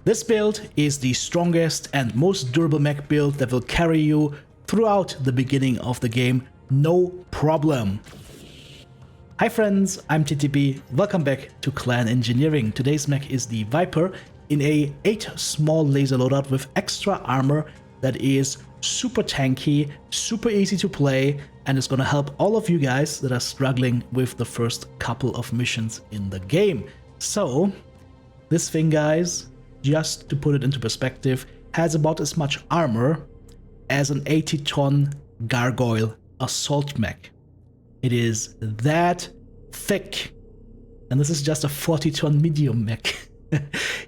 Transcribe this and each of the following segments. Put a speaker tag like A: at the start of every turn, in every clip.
A: This build is the strongest and most durable mech build that will carry you throughout the beginning of the game, no problem. Hi friends, I'm TTB, welcome back to Clan Engineering. Today's mech is the Viper in a 8 small laser loadout with extra armor that is super tanky, super easy to play, and is gonna help all of you guys that are struggling with the first couple of missions in the game. So, this thing, guys, just to put it into perspective, has about as much armor as an 80-ton Gargoyle assault mech. It is that thick, and this is just a 40-ton medium mech.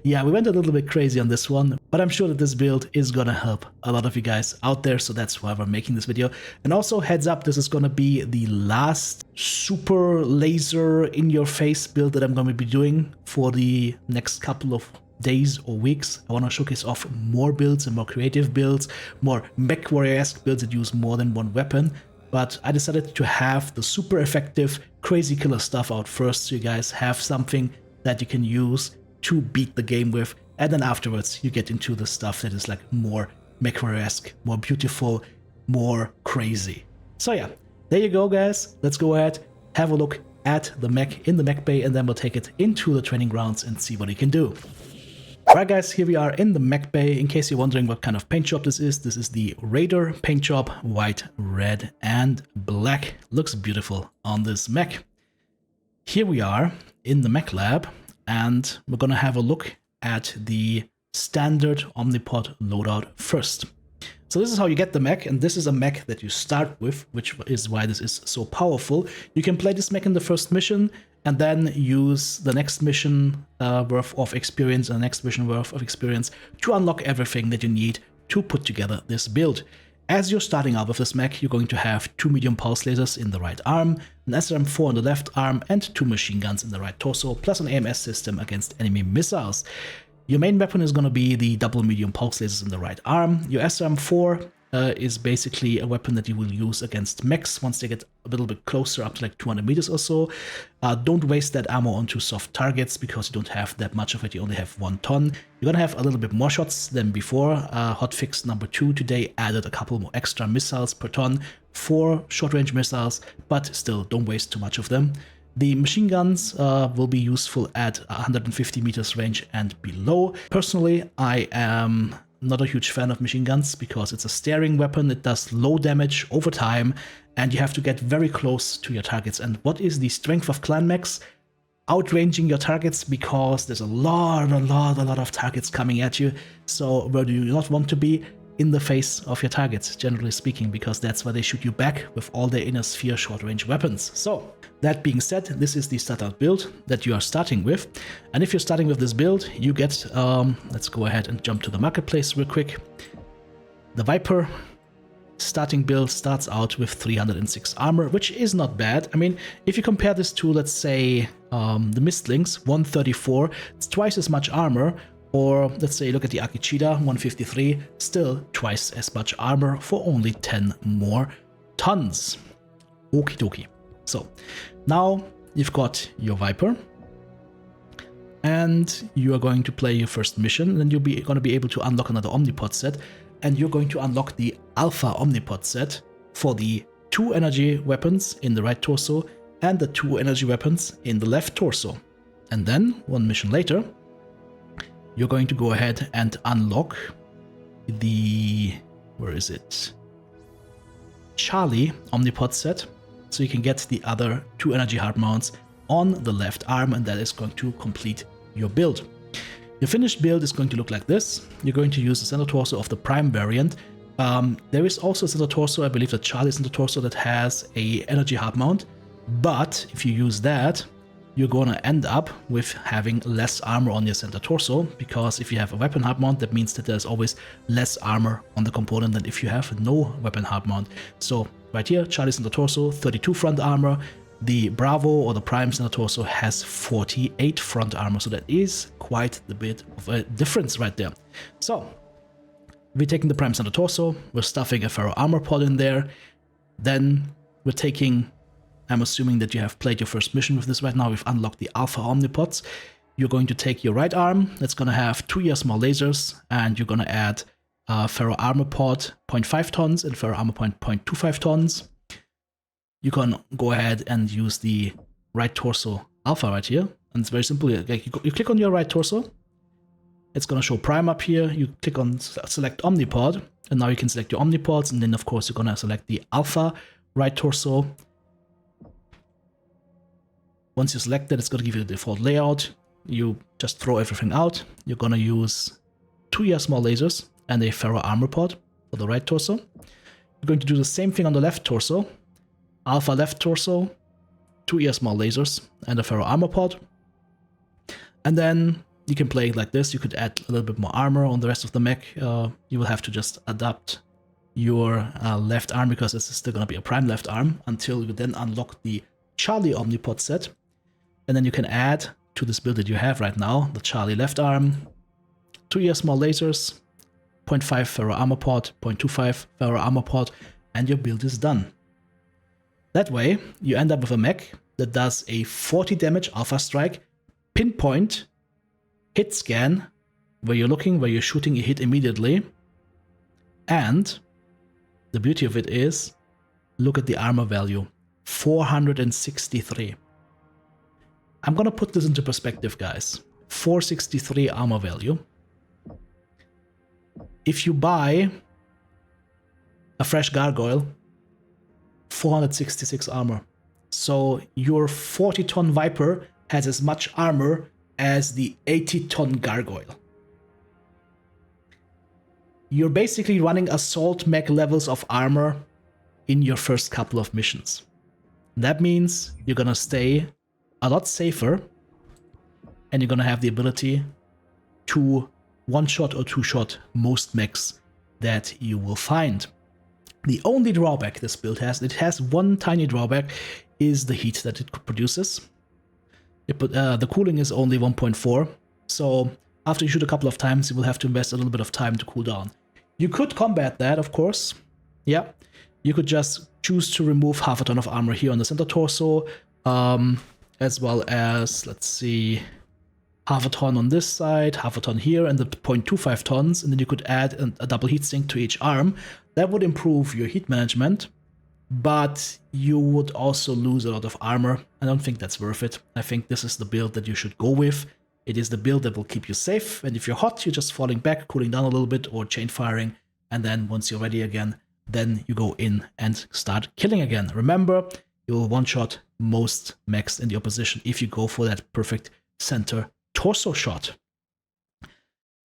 A: Yeah, we went a little bit crazy on this one, but I'm sure that this build is gonna help a lot of you guys out there, so that's why we're making this video. And also, heads up, this is gonna be the last super laser in-your-face build that I'm gonna be doing for the next couple of days or weeks. I want to showcase off more builds and more creative builds, more Mechwarrior-esque builds that use more than one weapon. But I decided to have the super effective crazy killer stuff out first, so you guys have something that you can use to beat the game with, and then afterwards you get into the stuff that is like more Mechwarrior-esque, more beautiful, more crazy. So yeah, there you go, guys. Let's go ahead, have a look at the mech in the mech bay, and then we'll take it into the training grounds and see what it can do. Alright guys, here we are in the mech bay. In case you're wondering what kind of paint job this is the Raider paint job, white, red and black. Looks beautiful on this mech. Here we are in the mech lab, and we're gonna have a look at the standard Omnipod loadout first. So this is how you get the mech, and this is a mech that you start with, which is why this is so powerful. You can play this mech in the first mission, and then use the next mission worth of experience and the next mission worth of experience to unlock everything that you need to put together this build. As you're starting out with this mech, you're going to have 2 medium pulse lasers in the right arm, an SRM-4 in the left arm, and 2 machine guns in the right torso, plus an AMS system against enemy missiles. Your main weapon is going to be the double medium pulse lasers in the right arm. Your SRM-4 is basically a weapon that you will use against mechs once they get a little bit closer, up to like 200 meters or so. Don't waste that ammo onto soft targets because you don't have that much of it. You only have 1 ton. You're gonna have a little bit more shots than before. Hotfix number 2 today added a couple more extra missiles per ton for short-range missiles, but still don't waste too much of them. The machine guns will be useful at 150 meters range and below. Personally, I am not a huge fan of machine guns because it's a staring weapon. It does low damage over time, and you have to get very close to your targets. And what is the strength of clan mechs? Outranging your targets, because there's a lot of targets coming at you. So where do you not want to be? In the face of your targets, generally speaking, because that's where they shoot you back with all their inner sphere short-range weapons. So, that being said, this is the startout build that you are starting with. And if you're starting with this build, you get, let's go ahead and jump to the marketplace real quick. The Viper starting build starts out with 306 armor, which is not bad. I mean, if you compare this to, let's say, the Mistlings, 134, it's twice as much armor. Or let's say look at the Akishida, 153, still twice as much armor for only 10 more tons. Okie dokie. So now you've got your Viper, and you are going to play your first mission, and then you're going to be able to unlock another Omnipod set, and you're going to unlock the Alpha Omnipod set for the 2 energy weapons in the right torso and the 2 energy weapons in the left torso. And then, one mission later, you're going to go ahead and unlock the, where is it? Charlie Omnipod set, so you can get the other 2 energy hard mounts on the left arm, and that is going to complete your build. Your finished build is going to look like this. You're going to use the center torso of the Prime variant. There is also a center torso, I believe the Charlie center torso, that has a energy hard mount, but if you use that, you're gonna end up with having less armor on your center torso, because if you have a weapon hard mount, that means that there's always less armor on the component than if you have no weapon hard mount. So right here, Charlie center torso, 32 front armor. The Bravo or the Prime center torso has 48 front armor, so that is quite a bit of a difference right there. So we're taking the Prime center torso, we're stuffing a ferro armor pod in there, then we're taking, I'm assuming that you have played your first mission with this right now. We've unlocked the Alpha Omnipods. you're going to take your right arm, that's going to have 2 small lasers, and you're going to add ferro armor pod 0.5 tons and ferro armor pod 0.25 tons. You can go ahead and use the right torso alpha right here, and it's very simple. You click on your right torso, it's going to show prime up here, you click on select omnipod, and now you can select your omnipods, and then of course you're going to select the alpha right torso. Once you select that, it's going to give you the default layout. You just throw everything out. You're going to use 2 small lasers and a ferro armor pod for the right torso. You're going to do the same thing on the left torso. Alpha left torso, 2 small lasers and a ferro armor pod. And then you can play it like this. You could add a little bit more armor on the rest of the mech. You will have to just adapt your left arm, because this is still going to be a prime left arm until you then unlock the Charlie Omnipod set. And then you can add to this build that you have right now, the Charlie left arm, 2 small lasers, 0.5 ferro armor pod, 0.25 ferro armor pod, and your build is done. That way, you end up with a mech that does a 40 damage alpha strike, pinpoint, hit scan, where you're looking, where you're shooting, you hit immediately. And the beauty of it is, look at the armor value, 463. I'm gonna put this into perspective, guys. 463 armor value. If you buy a fresh Gargoyle, 466 armor. So your 40-ton Viper has as much armor as the 80-ton Gargoyle. You're basically running assault mech levels of armor in your first couple of missions. That means you're gonna stay a lot safer, and you're gonna have the ability to one-shot or two-shot most mechs that you will find. The only drawback this build has, it has one tiny drawback, is the heat that it produces. The cooling is only 1.4, so after you shoot a couple of times, you will have to invest a little bit of time to cool down. You could combat that, of course. Yeah, you could just choose to remove half a ton of armor here on the center torso, as well as, let's see, half a ton on this side, half a ton here, and the 0.25 tons, and then you could add a double heatsink to each arm. That would improve your heat management, but you would also lose a lot of armor. I don't think that's worth it. I think this is the build that you should go with. It is the build that will keep you safe, and if you're hot, you're just falling back, cooling down a little bit, or chain firing, and then once you're ready again, then you go in and start killing again. Remember, you will one-shot most mechs in the opposition if you go for that perfect center torso shot.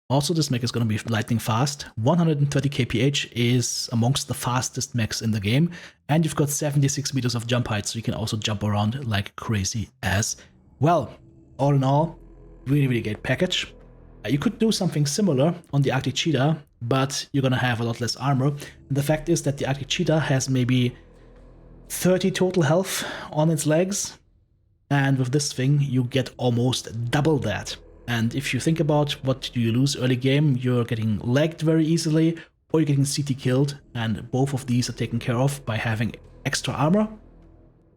A: Also, this mech is going to be lightning fast. 130 kph is amongst the fastest mechs in the game, and you've got 76 meters of jump height, so you can also jump around like crazy as well. All in all, really, really great package. You could do something similar on the Arctic Cheetah, but you're going to have a lot less armor. And the fact is that the Arctic Cheetah has maybe 30 total health on its legs, and with this thing you get almost double that. And if you think about what do you lose early game, you're getting legged very easily, or you're getting CT killed, and both of these are taken care of by having extra armor,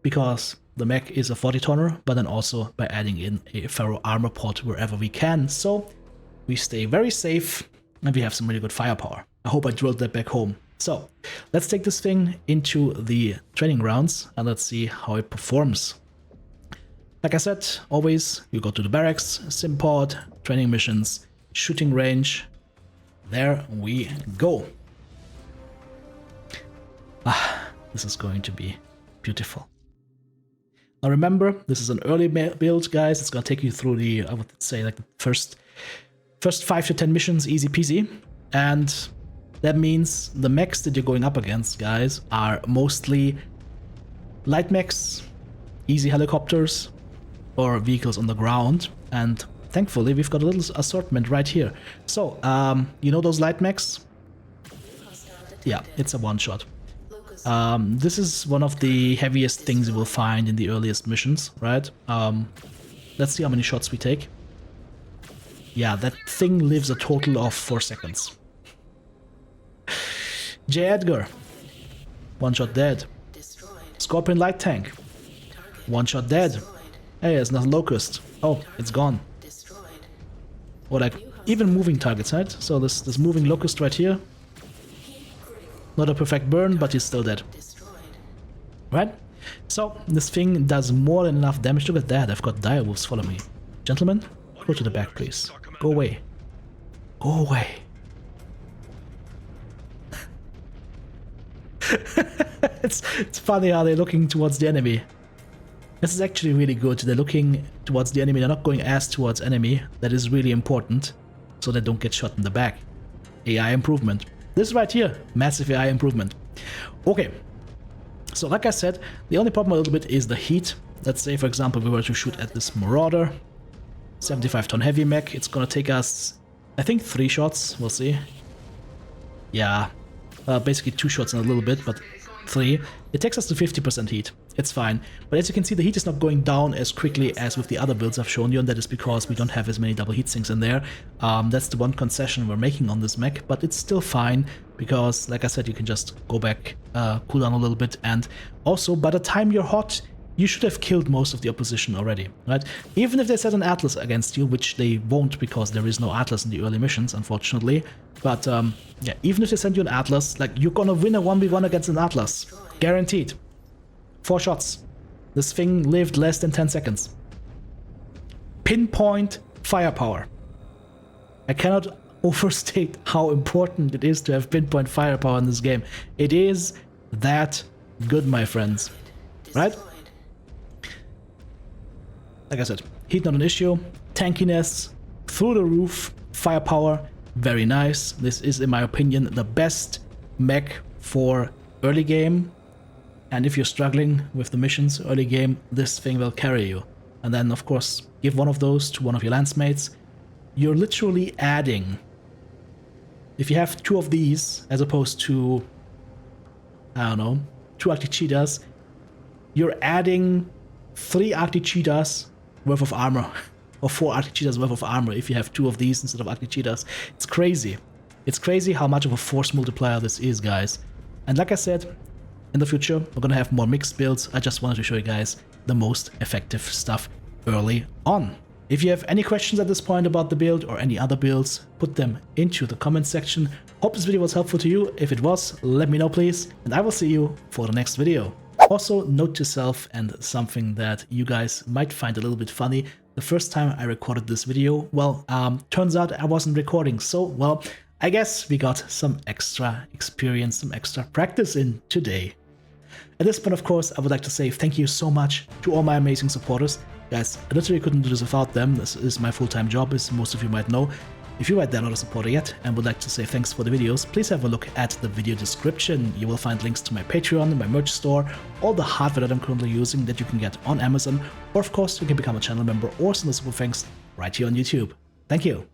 A: because the mech is a 40-tonner, but then also by adding in a ferro armor pod wherever we can. So we stay very safe, and we have some really good firepower. I hope I drilled that back home. So let's take this thing into the training grounds and let's see how it performs. Like I said, always you go to the barracks, sim pod, training missions, shooting range. There we go. This is going to be beautiful. Now remember, this is an early build, guys. It's going to take you through the, I would say, like the first 5 to 10 missions, easy peasy. And that means the mechs that you're going up against, guys, are mostly light mechs, easy helicopters, or vehicles on the ground. And thankfully, we've got a little assortment right here. So, you know those light mechs? Yeah, it's a one-shot. This is one of the heaviest things you will find in the earliest missions, right? Let's see how many shots we take. Yeah, that thing lives a total of 4 seconds. J. Edgar, one shot dead. Scorpion light tank, one shot dead. Hey, it's not Locust. Oh, it's gone. or like even moving targets, right? So this moving locust right here, not a perfect burn, but he's still dead, right? So this thing does more than enough damage. Look at that, I've got dire wolves follow me. Gentlemen, go to the back, please. Go away. Go away. It's funny how they're looking towards the enemy. This is actually really good. They're looking towards the enemy. They're not going as towards enemy. That is really important, so they don't get shot in the back. AI improvement. This right here, massive AI improvement. Okay, so like I said, the only problem a little bit is the heat. Let's say, for example, we were to shoot at this Marauder, 75-ton heavy mech. It's gonna take us, I think, 3 shots. We'll see. Yeah, basically 2 shots in a little bit, but 3. It takes us to 50% heat. It's fine. But as you can see, the heat is not going down as quickly as with the other builds I've shown you, and that is because we don't have as many double heat sinks in there. That's the one concession we're making on this mech, but it's still fine because, like I said, you can just go back, cool down a little bit, and also by the time you're hot, you should have killed most of the opposition already, right? Even if they set an Atlas against you, which they won't because there is no Atlas in the early missions, unfortunately. But yeah, even if they send you an Atlas, like, you're gonna win a 1v1 against an Atlas. Guaranteed. 4 shots. This thing lived less than 10 seconds. Pinpoint firepower. I cannot overstate how important it is to have pinpoint firepower in this game. It is that good, my friends. Right? Like I said, heat not an issue, tankiness through the roof, firepower, very nice. This is, in my opinion, the best mech for early game. And if you're struggling with the missions early game, this thing will carry you. And then, of course, give one of those to one of your lancemates. You're literally adding, if you have 2 of these, as opposed to, I don't know, 2 Arctic Cheetahs, you're adding 3 Arctic Cheetahs worth of armor, or 4 Arctic Cheetahs worth of armor if you have 2 of these instead of Arctic Cheetahs. It's crazy. It's crazy how much of a force multiplier this is, guys. And like I said, in the future, we're gonna have more mixed builds. I just wanted to show you guys the most effective stuff early on. If you have any questions at this point about the build or any other builds, put them into the comment section. Hope this video was helpful to you. If it was, let me know please, and I will see you for the next video. Also, note to self, and something that you guys might find a little bit funny, the first time I recorded this video, well, turns out I wasn't recording, so, well, I guess we got some extra experience, some extra practice in today. At this point, of course, I would like to say thank you so much to all my amazing supporters. Guys, I literally couldn't do this without them. This is my full-time job, as most of you might know. If you are not a supporter yet and would like to say thanks for the videos, please have a look at the video description. You will find links to my Patreon, my merch store, all the hardware that I'm currently using that you can get on Amazon, or of course you can become a channel member or send a super thanks right here on YouTube. Thank you.